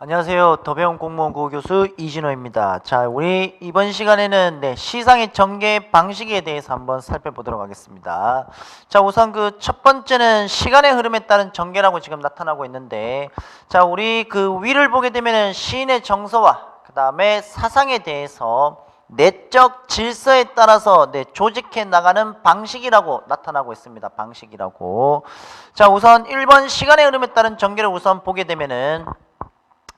안녕하세요. 더 배운 공무원 구호교수 이진호입니다. 자, 우리 이번 시간에는 시상의 전개 방식에 대해서 한번 살펴보도록 하겠습니다. 자, 우선 그 첫 번째는 시간의 흐름에 따른 전개라고 지금 나타나고 있는데, 자, 우리 그 위를 보게 되면은 시인의 정서와 그 다음에 사상에 대해서 내적 질서에 따라서 조직해 나가는 방식이라고 나타나고 있습니다. 방식이라고. 자, 우선 1번 시간의 흐름에 따른 전개를 우선 보게 되면은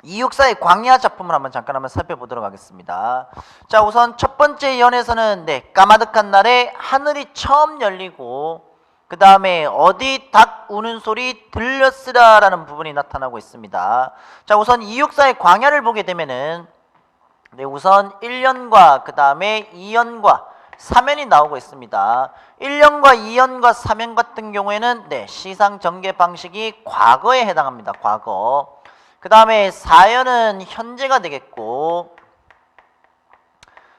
이육사의 광야 작품을 잠깐 살펴보도록 하겠습니다. 자, 우선 첫 번째 연에서는 까마득한 날에 하늘이 처음 열리고 그 다음에 어디 닭 우는 소리 들렸으라 라는 부분이 나타나고 있습니다. 자, 우선 이육사의 광야를 보게 되면은 우선 1년과 그 다음에 2년과 3년이 나오고 있습니다. 1년과 2년과 3년 같은 경우에는 시상 전개 방식이 과거에 해당합니다. 과거. 그 다음에 4연은 현재가 되겠고,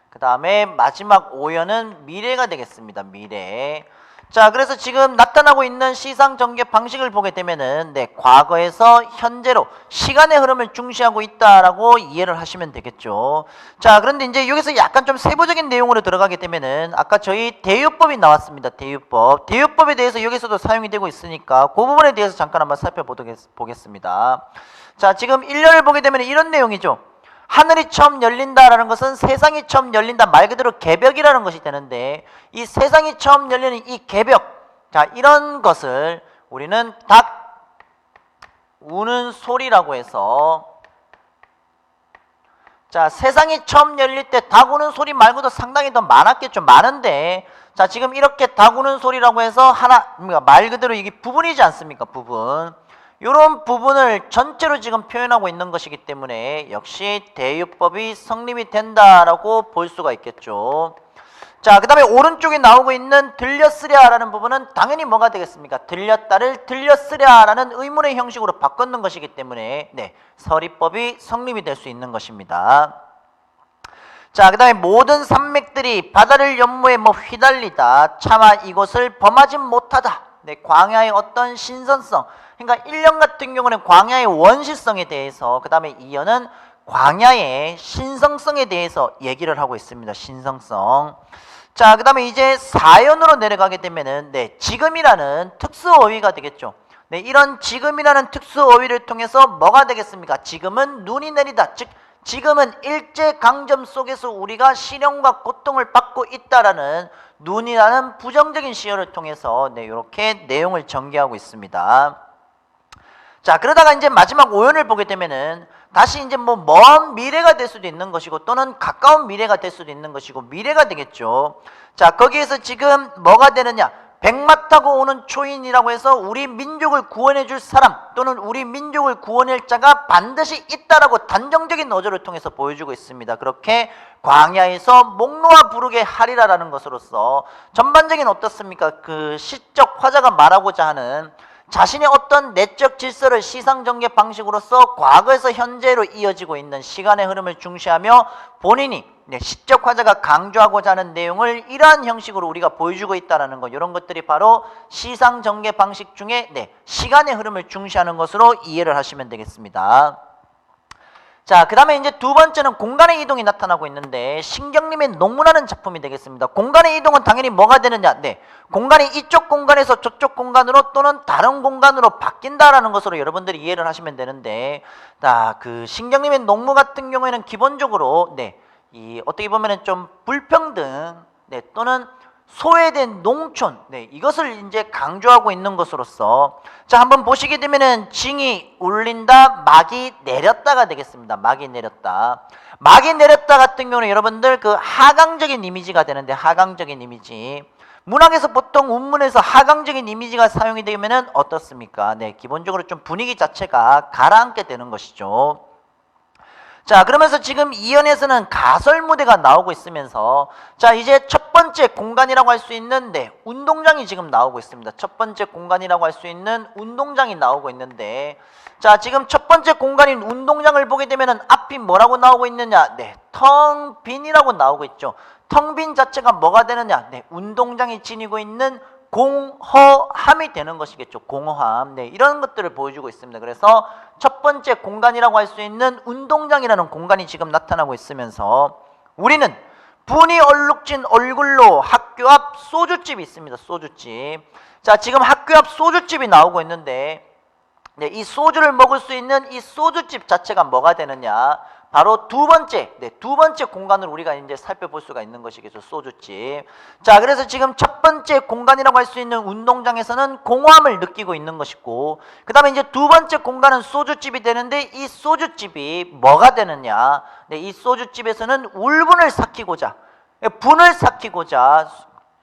그 다음에 마지막 5연은 미래가 되겠습니다. 미래. 자, 그래서 지금 나타나고 있는 시상 전개 방식을 보게 되면은 과거에서 현재로 시간의 흐름을 중시하고 있다라고 이해를 하시면 되겠죠. 자, 그런데 이제 여기서 약간 좀 세부적인 내용으로 들어가게 되면은 아까 저희 대유법이 나왔습니다. 대유법. 대유법에 대해서 여기서도 사용이 되고 있으니까 그 부분에 대해서 잠깐 한번 살펴보겠습니다. 자, 지금 1년을 보게 되면 이런 내용이죠. 하늘이 처음 열린다라는 것은 세상이 처음 열린다, 말 그대로 개벽이라는 것이 되는데, 이 세상이 처음 열리는 이 개벽, 자, 이런 것을 우리는 닭 우는 소리라고 해서, 자, 세상이 처음 열릴 때 닭 우는 소리 말고도 상당히 더 많았겠죠. 많은데, 자, 지금 이렇게 닭 우는 소리라고 해서 말 그대로 이게 부분이지 않습니까? 부분. 이런 부분을 전체로 지금 표현하고 있는 것이기 때문에 역시 대유법이 성립이 된다라고 볼 수가 있겠죠. 자, 그 다음에 오른쪽에 나오고 있는 들렸으랴라는 부분은 당연히 뭐가 되겠습니까? 들렸다를 들렸으랴라는 의문의 형식으로 바꿨는 것이기 때문에 서리법이 성립이 될 수 있는 것입니다. 자, 그 다음에 모든 산맥들이 바다를 연무에 휘달리다 차마 이곳을 범하지 못하다. 광야의 어떤 신선성, 그러니까 1년 같은 경우는 광야의 원시성에 대해서, 그 다음에 2년은 광야의 신성성에 대해서 얘기를 하고 있습니다. 신성성. 자, 그 다음에 이제 4연으로 내려가게 되면은 지금이라는 특수어휘가 되겠죠. 이런 지금이라는 특수어휘를 통해서 뭐가 되겠습니까? 지금은 눈이 내리다. 즉 지금은 일제강점 속에서 우리가 시련과 고통을 받고 있다라는 눈이라는 부정적인 시어를 통해서 이렇게 내용을 전개하고 있습니다. 자, 그러다가 이제 마지막 5연을 보게 되면은 다시 이제 먼 미래가 될 수도 있는 것이고 또는 가까운 미래가 될 수도 있는 것이고 미래가 되겠죠. 자, 거기에서 지금 뭐가 되느냐? 백마 타고 오는 초인이라고 해서 우리 민족을 구원해 줄 사람 또는 우리 민족을 구원할 자가 반드시 있다라고 단정적인 어조를 통해서 보여주고 있습니다. 그렇게 광야에서 목 놓아 부르게 하리라라는 것으로서 전반적인 어떻습니까? 그 시적 화자가 말하고자 하는 자신의 어떤 내적 질서를 시상전개 방식으로서 과거에서 현재로 이어지고 있는 시간의 흐름을 중시하며 본인이 시적 화자가 강조하고자 하는 내용을 이러한 형식으로 우리가 보여주고 있다는 것, 이런 것들이 바로 시상전개 방식 중에 시간의 흐름을 중시하는 것으로 이해를 하시면 되겠습니다. 자, 그 다음에 이제 두 번째는 공간의 이동이 나타나고 있는데 신경림의 농문하는 작품이 되겠습니다. 공간의 이동은 당연히 뭐가 되느냐? 공간이 이쪽 공간에서 저쪽 공간으로 또는 다른 공간으로 바뀐다라는 것으로 여러분들이 이해를 하시면 되는데, 자, 그 신경림의 농무 같은 경우에는 기본적으로 이 어떻게 보면은 좀 불평등 또는 소외된 농촌, 이것을 이제 강조하고 있는 것으로서, 자, 한번 보시게 되면은 징이 울린다, 막이 내렸다가 되겠습니다. 막이 내렸다. 막이 내렸다 같은 경우는 여러분들 그 하강적인 이미지가 되는데, 하강적인 이미지. 문학에서 보통 운문에서 하강적인 이미지가 사용이 되면은 어떻습니까? 기본적으로 좀 분위기 자체가 가라앉게 되는 것이죠. 자, 그러면서 지금 이연에서는 가설 무대가 나오고 있으면서, 자, 이제 첫 번째 공간이라고 할 수 있는 운동장이 지금 나오고 있습니다. 첫 번째 공간이라고 할 수 있는 운동장이 나오고 있는데, 자, 지금 첫 번째 공간인 운동장을 보게 되면은 앞이 뭐라고 나오고 있느냐? 텅 빈이라고 나오고 있죠. 텅 빈 자체가 뭐가 되느냐? 운동장이 지니고 있는 공허함이 되는 것이겠죠. 공허함. 네, 이런 것들을 보여주고 있습니다. 그래서 첫 번째 공간이라고 할 수 있는 운동장이라는 공간이 지금 나타나고 있으면서 우리는 분이 얼룩진 얼굴로 학교 앞 소주집이 있습니다. 소주집. 자, 지금 학교 앞 소주집이 나오고 있는데 네, 이 소주를 먹을 수 있는 이 소주집 자체가 뭐가 되느냐? 바로 두 번째 공간을 우리가 이제 살펴볼 수가 있는 것이겠죠. 소주집. 자, 그래서 지금 첫 번째 공간이라고 할 수 있는 운동장에서는 공허함을 느끼고 있는 것이고, 그 다음에 이제 두 번째 공간은 소주집이 되는데 이 소주집이 뭐가 되느냐? 네, 이 소주집에서는 울분을 삭히고자, 분을 삭히고자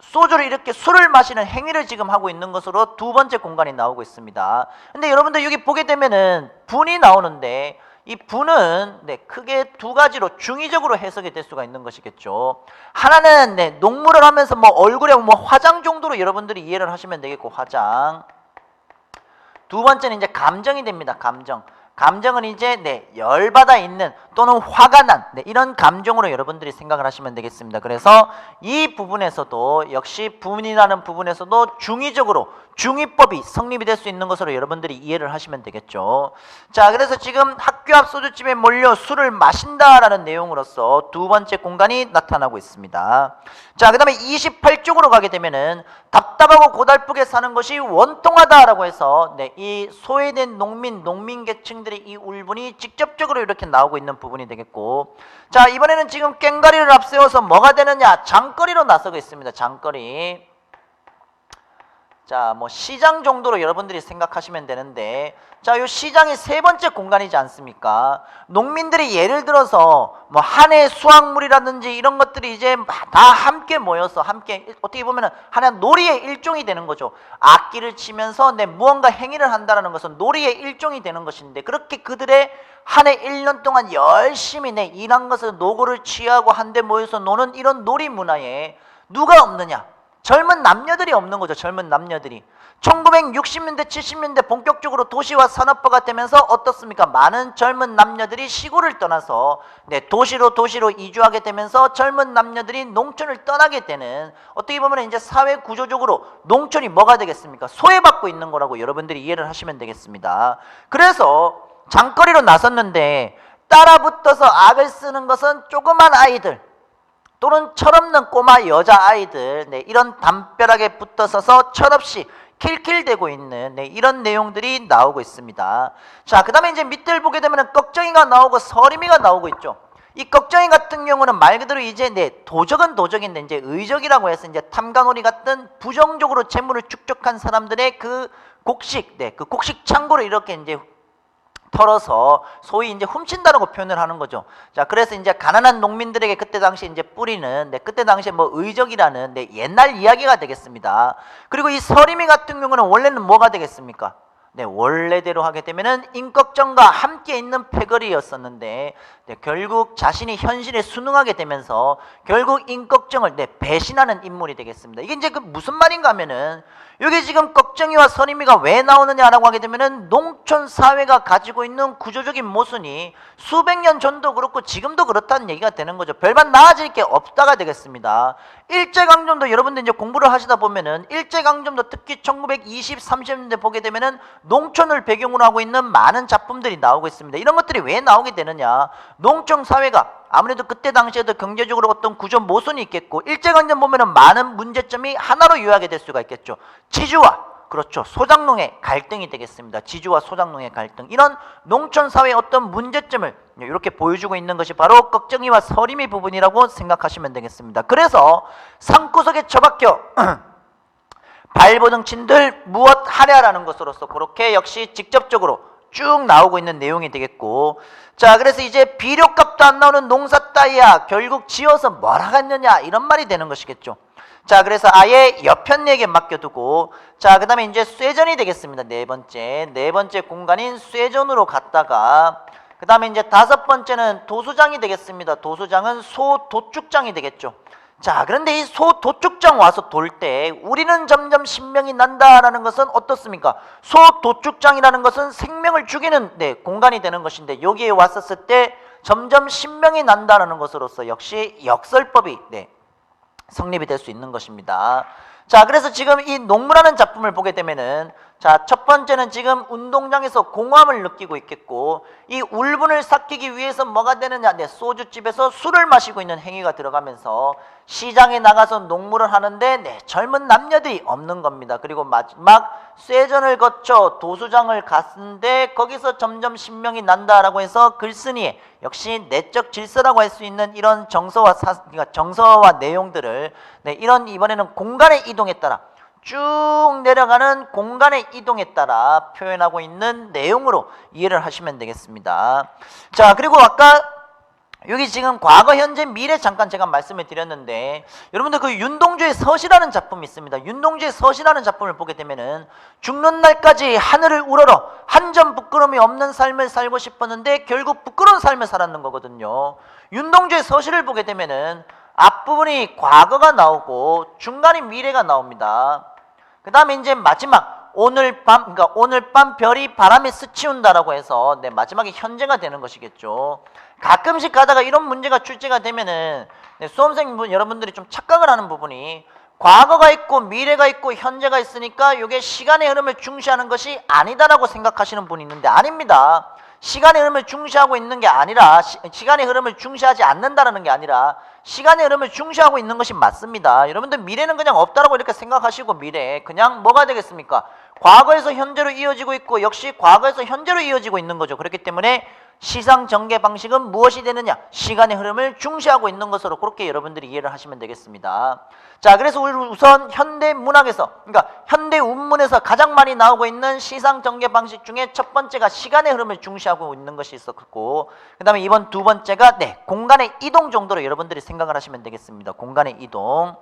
소주를 이렇게 술을 마시는 행위를 지금 하고 있는 것으로 두 번째 공간이 나오고 있습니다. 근데 여러분들 여기 보게 되면은 분이 나오는데 이 분은 네, 크게 두 가지로 중의적으로 해석이 될 수가 있는 것이겠죠. 하나는 네, 녹물을 하면서 뭐 얼굴에 뭐 화장 정도로 여러분들이 이해를 하시면 되겠고, 화장. 두 번째는 이제 감정이 됩니다. 감정. 감정은 이제 네, 열받아 있는 또는 화가 난 이런 감정으로 여러분들이 생각을 하시면 되겠습니다. 그래서 이 부분에서도 역시 분이라는 부분에서도 중의적으로 중의법이 성립이 될 수 있는 것으로 여러분들이 이해를 하시면 되겠죠. 자, 그래서 지금 학교 앞 소주집에 몰려 술을 마신다라는 내용으로서 두 번째 공간이 나타나고 있습니다. 자, 그 다음에 28쪽으로 가게 되면은 답답하고 고달프게 사는 것이 원통하다라고 해서 네, 이 소외된 농민 계층들의 이 울분이 직접적으로 이렇게 나오고 있는 부분이 되겠고, 자, 이번에는 지금 꽹과리를 앞세워서 뭐가 되느냐? 장거리로 나서고 있습니다. 장거리. 자, 뭐 시장 정도로 여러분들이 생각하시면 되는데, 자, 요 시장이 세 번째 공간이지 않습니까? 농민들이 예를 들어서 뭐 한 해 수확물이라든지 이런 것들이 이제 다 함께 모여서 함께 어떻게 보면은 하나 놀이의 일종이 되는 거죠. 악기를 치면서 내 무언가 행위를 한다는 것은 놀이의 일종이 되는 것인데, 그렇게 그들의 한 해 1년 동안 열심히 내 일한 것을 노고를 취하고 한데 모여서 노는 이런 놀이 문화에 누가 없느냐? 젊은 남녀들이 없는 거죠. 젊은 남녀들이. 1960년대 70년대 본격적으로 도시화 산업화가 되면서 어떻습니까? 많은 젊은 남녀들이 시골을 떠나서 네, 도시로 이주하게 되면서 젊은 남녀들이 농촌을 떠나게 되는, 어떻게 보면 이제 사회 구조적으로 농촌이 뭐가 되겠습니까? 소외받고 있는 거라고 여러분들이 이해를 하시면 되겠습니다. 그래서 장거리로 나섰는데 따라붙어서 악을 쓰는 것은 조그만 아이들 또는 철없는 꼬마 여자아이들, 네, 이런 담벼락에 붙어서서 철없이 킬킬대고 있는 네, 이런 내용들이 나오고 있습니다. 자, 그 다음에 이제 밑을 보게 되면 꺽정이가 나오고 서림이가 나오고 있죠. 이 꺽정이 같은 경우는 말 그대로 이제 네, 도적은 도적인데 이제 의적이라고 해서 이제 탐관오리 같은 부정적으로 재물을 축적한 사람들의 그 곡식, 네, 그 곡식 창고를 이렇게 이제 털어서 소위 이제 훔친다라고 표현을 하는 거죠. 자, 그래서 이제 가난한 농민들에게 그때 당시 이제 뿌리는 그때 당시에 뭐 의적이라는 옛날 이야기가 되겠습니다. 그리고 이 서림이 같은 경우는 원래는 뭐가 되겠습니까? 네, 원래대로 하게 되면은 임꺽정과 함께 있는 패거리였었는데 결국 자신이 현실에 순응하게 되면서 결국 임꺽정을 배신하는 인물이 되겠습니다. 이게 이제 그 무슨 말인가 하면은 여기 지금 꺽정이와 서림이가 왜 나오느냐라고 하게 되면은 농촌 사회가 가지고 있는 구조적인 모순이 수백 년 전도 그렇고 지금도 그렇다는 얘기가 되는 거죠. 별반 나아질 게 없다가 되겠습니다. 일제강점도 여러분들 이제 공부를 하시다 보면은 일제강점도 특히 1920, 30년대 보게 되면은 농촌을 배경으로 하고 있는 많은 작품들이 나오고 있습니다. 이런 것들이 왜 나오게 되느냐? 농촌 사회가 아무래도 그때 당시에도 경제적으로 어떤 구조 모순이 있겠고, 일제강점 보면은 많은 문제점이 하나로 요약이 될 수가 있겠죠. 지주와 그렇죠, 소작농의 갈등이 되겠습니다. 지주와 소작농의 갈등, 이런 농촌 사회의 어떤 문제점을 이렇게 보여주고 있는 것이 바로 꺽정이와 서림이 부분이라고 생각하시면 되겠습니다. 그래서 산구석에 처박혀 발버둥친들 무엇 하랴라는 것으로서 그렇게 역시 직접적으로 쭉 나오고 있는 내용이 되겠고, 자, 그래서 이제 비료값도 안 나오는 농사 따위야 결국 지어서 뭘 하겠느냐, 이런 말이 되는 것이겠죠. 자, 그래서 아예 여편에게 맡겨두고, 자, 그 다음에 이제 쇠전이 되겠습니다. 네 번째 공간인 쇠전으로 갔다가, 그 다음에 이제 다섯 번째는 도수장이 되겠습니다. 도수장은 소도축장이 되겠죠. 자, 그런데 이 소도축장 와서 돌 때 우리는 점점 신명이 난다라는 것은 어떻습니까? 소도축장이라는 것은 생명을 죽이는 공간이 되는 것인데, 여기에 왔었을 때 점점 신명이 난다라는 것으로서 역시 역설법이 성립이 될 수 있는 것입니다. 자, 그래서 지금 이 농무라는 작품을 보게 되면은 자, 첫 번째는 지금 운동장에서 공허함을 느끼고 있겠고, 이 울분을 삭히기 위해서 뭐가 되느냐? 네, 소주집에서 술을 마시고 있는 행위가 들어가면서 시장에 나가서 농무를 하는데 네, 젊은 남녀들이 없는 겁니다. 그리고 마지막 쇠전을 거쳐 도수장을 갔는데 거기서 점점 신명이 난다라고 해서 글쓴이의 역시 내적 질서라고 할 수 있는 이런 그러니까 정서와 내용들을 네, 이런 이번에는 공간의 이동에 따라 쭉 내려가는 공간의 이동에 따라 표현하고 있는 내용으로 이해를 하시면 되겠습니다. 자, 그리고 아까 여기 지금 과거, 현재, 미래 잠깐 제가 말씀을 드렸는데 여러분들 그 윤동주의 서시라는 작품이 있습니다. 윤동주의 서시라는 작품을 보게 되면은 죽는 날까지 하늘을 우러러 한 점 부끄러움이 없는 삶을 살고 싶었는데 결국 부끄러운 삶을 살았는 거거든요. 윤동주의 서시를 보게 되면은 앞부분이 과거가 나오고 중간이 미래가 나옵니다. 그 다음에 이제 마지막 오늘 밤, 그러니까 오늘 밤 별이 바람에 스치운다라고 해서 네, 마지막에 현재가 되는 것이겠죠. 가끔씩 가다가 이런 문제가 출제가 되면은 네, 수험생 여러분들이 좀 착각을 하는 부분이 과거가 있고 미래가 있고 현재가 있으니까 이게 시간의 흐름을 중시하는 것이 아니다라고 생각하시는 분이 있는데 아닙니다. 시간의 흐름을 중시하고 있는 게 아니라 시간의 흐름을 중시하지 않는다라는 게 아니라 시간의 흐름을 중시하고 있는 것이 맞습니다. 여러분들 미래는 그냥 없다라고 이렇게 생각하시고 미래 그냥 뭐가 되겠습니까? 과거에서 현재로 이어지고 있고 역시 과거에서 현재로 이어지고 있는 거죠. 그렇기 때문에 시상 전개 방식은 무엇이 되느냐? 시간의 흐름을 중시하고 있는 것으로 그렇게 여러분들이 이해를 하시면 되겠습니다. 자, 그래서 우선 현대 문학에서 그러니까 현대 운문에서 가장 많이 나오고 있는 시상 전개 방식 중에 첫 번째가 시간의 흐름을 중시하고 있는 것이 있었고, 그다음에 이번 두 번째가 네, 공간의 이동 정도로 여러분들이 생각을 하시면 되겠습니다. 공간의 이동.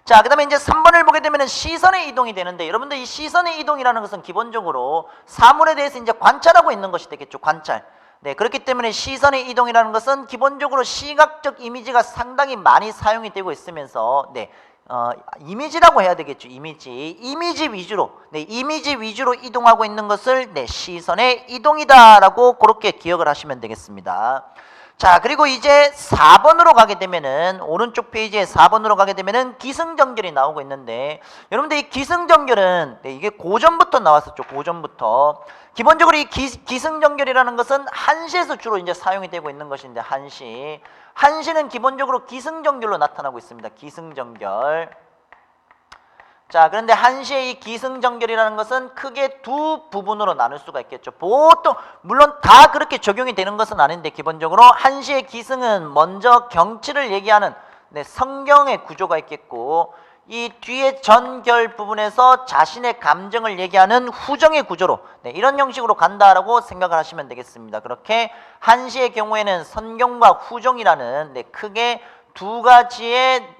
자, 그 다음에 이제 3번을 보게 되면 시선의 이동이 되는데 여러분들 이 시선의 이동이라는 것은 기본적으로 사물에 대해서 이제 관찰하고 있는 것이 되겠죠. 관찰. 네, 그렇기 때문에 시선의 이동이라는 것은 기본적으로 시각적 이미지가 상당히 많이 사용이 되고 있으면서 네, 이미지라고 해야 되겠죠. 이미지 위주로 이미지 위주로 이동하고 있는 것을 네, 시선의 이동이다라고 그렇게 기억을 하시면 되겠습니다. 자, 그리고 이제 4번으로 가게 되면은 오른쪽 페이지에 4번으로 가게 되면은 기승전결이 나오고 있는데 여러분들 이 기승전결은 네, 이게 고전부터 나왔었죠. 고전부터 기본적으로 이 기승전결이라는 것은 한시에서 주로 이제 사용이 되고 있는 것인데 한시는 기본적으로 기승전결로 나타나고 있습니다. 기승전결. 자, 그런데 한시의 이 기승전결이라는 것은 크게 두 부분으로 나눌 수가 있겠죠. 보통 물론 다 그렇게 적용이 되는 것은 아닌데 기본적으로 한시의 기승은 먼저 경치를 얘기하는 네, 성경의 구조가 있겠고 이 뒤에 전결 부분에서 자신의 감정을 얘기하는 후정의 구조로 네, 이런 형식으로 간다라고 생각을 하시면 되겠습니다. 그렇게 한시의 경우에는 선경과 후정이라는 네, 크게 두 가지의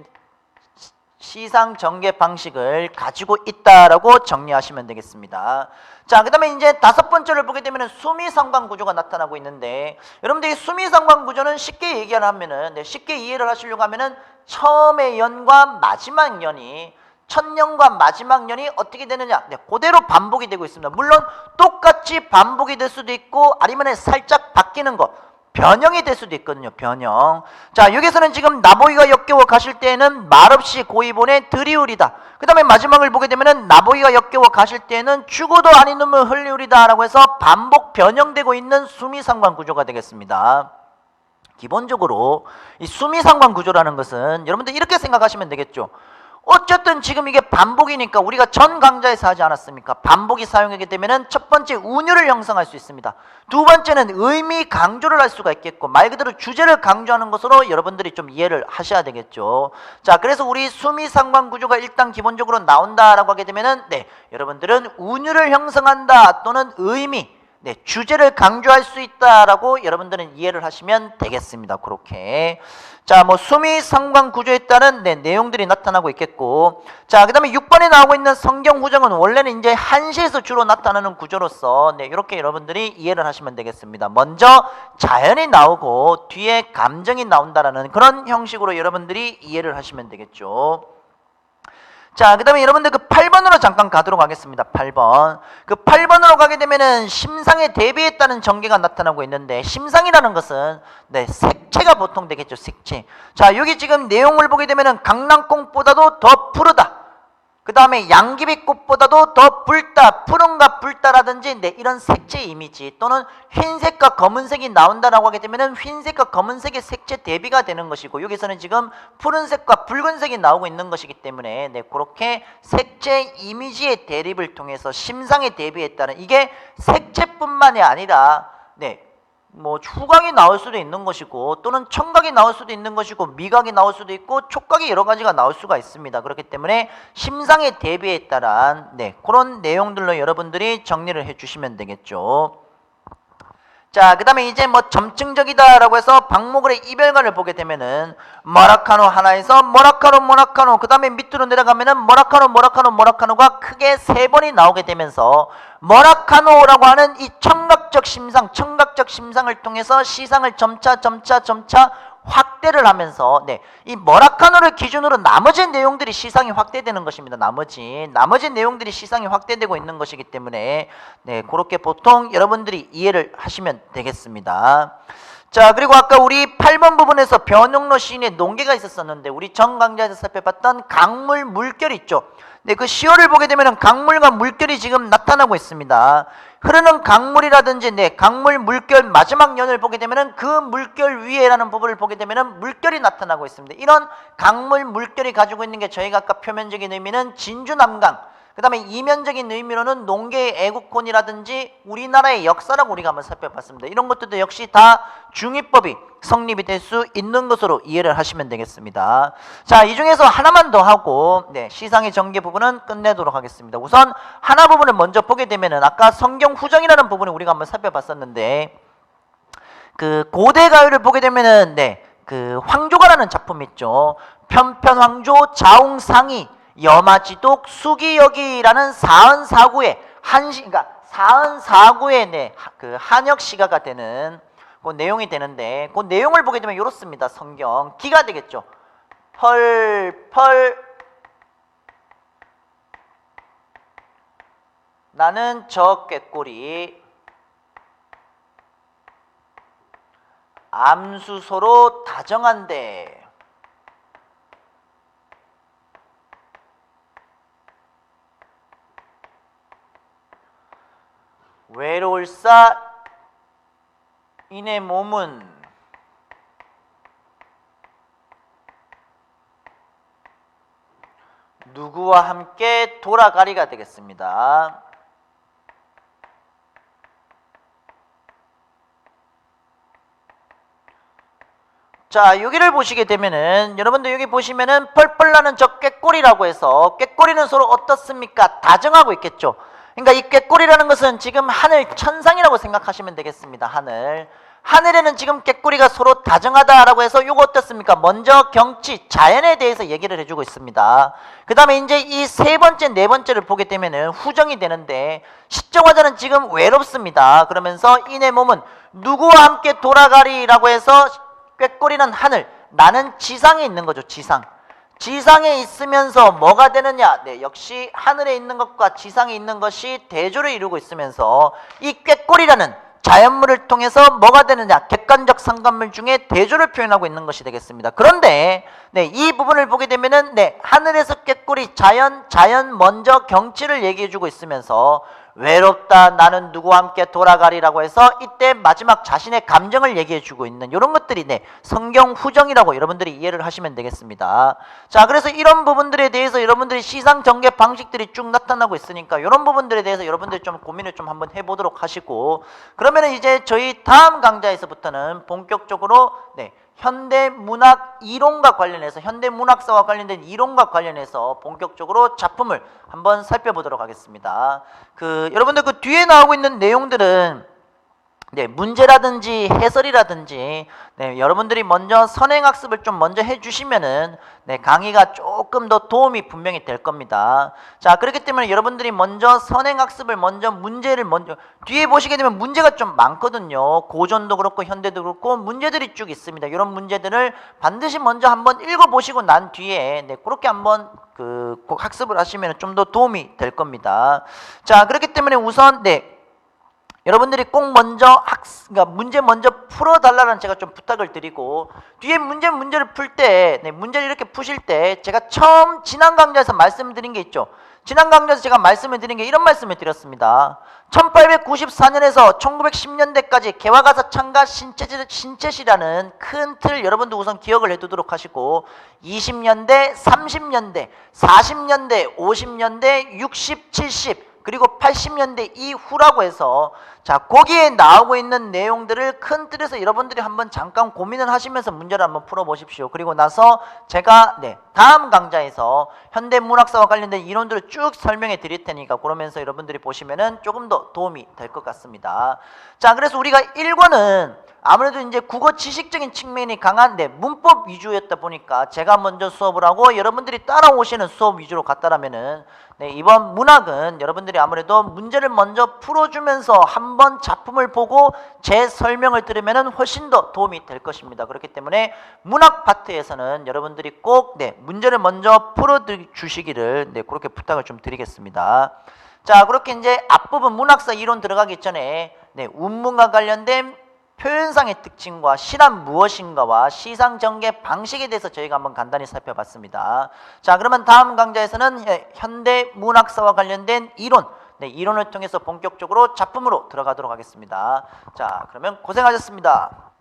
시상 전개 방식을 가지고 있다라고 정리하시면 되겠습니다. 자, 그 다음에 이제 5번째를 보게 되면 수미상관 구조가 나타나고 있는데 여러분들이 수미상관 구조는 쉽게 얘기를 하면은 네, 쉽게 이해를 하시려고 하면은 처음의 연과 마지막 연이 첫 년과 마지막 년이 어떻게 되느냐? 네, 그대로 반복이 되고 있습니다. 물론 똑같이 반복이 될 수도 있고 아니면 살짝 바뀌는 것 변형이 될 수도 있거든요. 변형. 자, 여기서는 지금 나보이가 역겨워 가실 때에는 말없이 고이보내 들이우리다. 그 다음에 마지막을 보게 되면은 나보이가 역겨워 가실 때에는 죽어도 아닌 놈을 흘리우리다 라고 해서 반복 변형되고 있는 수미상관 구조가 되겠습니다. 기본적으로 이 수미상관 구조라는 것은 여러분들 이렇게 생각하시면 되겠죠. 어쨌든 지금 이게 반복이니까 우리가 전 강좌에서 하지 않았습니까? 반복이 사용하게 되면은 첫 번째 운율을 형성할 수 있습니다. 두 번째는 의미 강조를 할 수가 있겠고 말 그대로 주제를 강조하는 것으로 여러분들이 좀 이해를 하셔야 되겠죠. 자, 그래서 우리 수미상관 구조가 일단 기본적으로 나온다라고 하게 되면은 네, 여러분들은 운율을 형성한다 또는 의미 네, 주제를 강조할 수 있다라고 여러분들은 이해를 하시면 되겠습니다. 그렇게. 자, 뭐 수미상관 구조에 따른 네, 내용들이 나타나고 있겠고, 자, 그다음에 6번에 나오고 있는 성경 후정은 원래는 이제 한시에서 주로 나타나는 구조로서 네, 이렇게 여러분들이 이해를 하시면 되겠습니다. 먼저 자연이 나오고 뒤에 감정이 나온다라는 그런 형식으로 여러분들이 이해를 하시면 되겠죠. 자, 그 다음에 여러분들 그 8번으로 잠깐 가도록 하겠습니다. 8번. 그 8번으로 가게 되면은 심상에 대비했다는 전개가 나타나고 있는데 심상이라는 것은 네, 색채가 보통 되겠죠. 색채. 자, 여기 지금 내용을 보게 되면은 강낭콩보다도 더 푸르다. 그 다음에 양귀비꽃보다도 더 붉다, 푸른과 붉다라든지 네, 이런 색채 이미지 또는 흰색과 검은색이 나온다라고 하게 되면은 흰색과 검은색의 색채 대비가 되는 것이고, 여기서는 지금 푸른색과 붉은색이 나오고 있는 것이기 때문에 네, 그렇게 색채 이미지의 대립을 통해서 심상에 대비했다는, 이게 색채뿐만이 아니라 네, 뭐 후각이 나올 수도 있는 것이고 또는 청각이 나올 수도 있는 것이고 미각이 나올 수도 있고 촉각이 여러 가지가 나올 수가 있습니다. 그렇기 때문에 심상에 대비에 따른 네, 그런 내용들로 여러분들이 정리를 해 주시면 되겠죠. 자, 그 다음에 이제 뭐 점층적이다라고 해서 박목을의 이별관을 보게 되면은 모라카노 하나에서 모라카노 그 다음에 밑으로 내려가면은 모라카노가 크게 3번이 나오게 되면서 모라카노라고 하는 이 청각적 심상을 통해서 시상을 점차 확대를 하면서 네, 이 모라카노를 기준으로 나머지 내용들이 시상이 확대되는 것입니다. 나머지 내용들이 시상이 확대되고 있는 것이기 때문에 네, 그렇게 보통 여러분들이 이해를 하시면 되겠습니다. 자, 그리고 아까 우리 8번 부분에서 변용로 시인의 논개가 있었었는데 우리 정 강좌에서 살펴봤던 강물 물결 있죠. 네, 그 시호를 보게 되면 강물과 물결이 지금 나타나고 있습니다. 흐르는 강물이라든지 네, 강물 물결 마지막 연을 보게 되면은 그 물결 위에라는 부분을 보게 되면은 물결이 나타나고 있습니다. 이런 강물 물결이 가지고 있는 게 저희가 아까 표면적인 의미는 진주남강, 그 다음에 이면적인 의미로는 농계의 애국혼이라든지 우리나라의 역사라고 우리가 한번 살펴봤습니다. 이런 것들도 역시 다 중의법이 성립이 될 수 있는 것으로 이해를 하시면 되겠습니다. 자, 이 중에서 하나만 더 하고 네, 시상의 전개 부분은 끝내도록 하겠습니다. 우선 하나 부분을 먼저 보게 되면은 아까 성경 후정이라는 부분을 우리가 한번 살펴봤었는데 그 고대 가요를 보게 되면은 네, 그 황조가라는 작품 있죠. 편편황조 자웅상이 여마지독 수기여기라는 사은사구의 그러니까 사은사구의 네, 그 한역 시가가 되는 그 내용이 되는데 그 내용을 보게 되면 이렇습니다. 성경 기가 되겠죠. 펄펄 나는 저 꾀꼬리 암수소로 다정한데 외로울사 이내 몸은 누구와 함께 돌아가리가 되겠습니다. 자, 여기를 보시게 되면은 여러분들 여기 보시면은 펄펄 나는 저 꾀꼬리라고 해서 꾀꼬리는 서로 어떻습니까? 다정하고 있겠죠. 그러니까 이 꾀꼬리라는 것은 지금 하늘 천상이라고 생각하시면 되겠습니다. 하늘에는 지금 꾀꼬리가 서로 다정하다라고 해서 이거 어떻습니까? 먼저 경치, 자연에 대해서 얘기를 해주고 있습니다. 그 다음에 이제 이 세 번째, 네 번째를 보게 되면은 후정이 되는데 시정화자는 지금 외롭습니다. 그러면서 이내 몸은 누구와 함께 돌아가리라고 해서 꾀꼬리는 하늘, 나는 지상에 있는 거죠. 지상에 있으면서 뭐가 되느냐? 네, 역시 하늘에 있는 것과 지상에 있는 것이 대조를 이루고 있으면서 이 꾀꼬리라는 자연물을 통해서 뭐가 되느냐? 객관적 상관물 중에 대조를 표현하고 있는 것이 되겠습니다. 그런데 네, 이 부분을 보게 되면은 네, 하늘에서 꾀꼬리 자연 먼저 경치를 얘기해 주고 있으면서 외롭다 나는 누구와 함께 돌아가리라고 해서 이때 마지막 자신의 감정을 얘기해 주고 있는 이런 것들이 네, 성경 후정이라고 여러분들이 이해를 하시면 되겠습니다. 자, 그래서 이런 부분들에 대해서 여러분들이 시상 전개 방식들이 쭉 나타나고 있으니까 이런 부분들에 대해서 여러분들이 좀 고민을 좀 한번 해보도록 하시고, 그러면은 이제 저희 다음 강좌에서부터는 본격적으로 네, 현대문학 이론과 관련해서 현대문학사와 관련된 이론과 관련해서 본격적으로 작품을 한번 살펴보도록 하겠습니다. 여러분들 그 뒤에 나오고 있는 내용들은 네, 문제라든지 해설이라든지 네, 여러분들이 먼저 선행학습을 좀 먼저 해주시면은 네, 강의가 조금 더 도움이 분명히 될 겁니다. 자, 그렇기 때문에 여러분들이 먼저 선행학습을 문제를 먼저 뒤에 보시게 되면 문제가 좀 많거든요. 고전도 그렇고 현대도 그렇고 문제들이 쭉 있습니다. 이런 문제들을 반드시 먼저 한번 읽어보시고 난 뒤에 네, 그렇게 한번 꼭 학습을 하시면 좀 더 도움이 될 겁니다. 자, 그렇기 때문에 우선 네, 여러분들이 꼭 먼저 그러니까 문제 먼저 풀어달라는 제가 좀 부탁을 드리고, 뒤에 문제를 풀 때, 문제를 이렇게 푸실 때 제가 처음 지난 강좌에서 말씀드린 게 있죠. 지난 강좌에서 제가 말씀을 드린 게 이런 말씀을 드렸습니다. 1894년에서 1910년대까지 개화가사 창가 신체시라는 큰 틀 여러분도 우선 기억을 해두도록 하시고, 20년대, 30년대, 40년대, 50년대, 60, 70 그리고 80년대 이후라고 해서, 자, 거기에 나오고 있는 내용들을 큰 틀에서 여러분들이 한번 잠깐 고민을 하시면서 문제를 한번 풀어보십시오. 그리고 나서 제가 다음 강좌에서 현대문학사와 관련된 이론들을 쭉 설명해 드릴 테니까 그러면서 여러분들이 보시면은 조금 더 도움이 될 것 같습니다. 자, 그래서 우리가 1권은 아무래도 이제 국어 지식적인 측면이 강한 문법 위주였다 보니까 제가 먼저 수업을 하고 여러분들이 따라오시는 수업 위주로 갔다라면은, 이번 문학은 여러분들이 아무래도 문제를 먼저 풀어주면서 한번 작품을 보고 제 설명을 들으면은 훨씬 더 도움이 될 것입니다. 그렇기 때문에 문학 파트에서는 여러분들이 꼭 문제를 먼저 풀어주시기를 그렇게 부탁을 좀 드리겠습니다. 자, 그렇게 이제 앞부분 문학사 이론 들어가기 전에 운문과 관련된 표현상의 특징과 시란 무엇인가와 시상 전개 방식에 대해서 저희가 한번 간단히 살펴봤습니다. 자, 그러면 다음 강좌에서는 현대 문학사와 관련된 이론, 이론을 통해서 본격적으로 작품으로 들어가도록 하겠습니다. 자, 그러면 고생하셨습니다.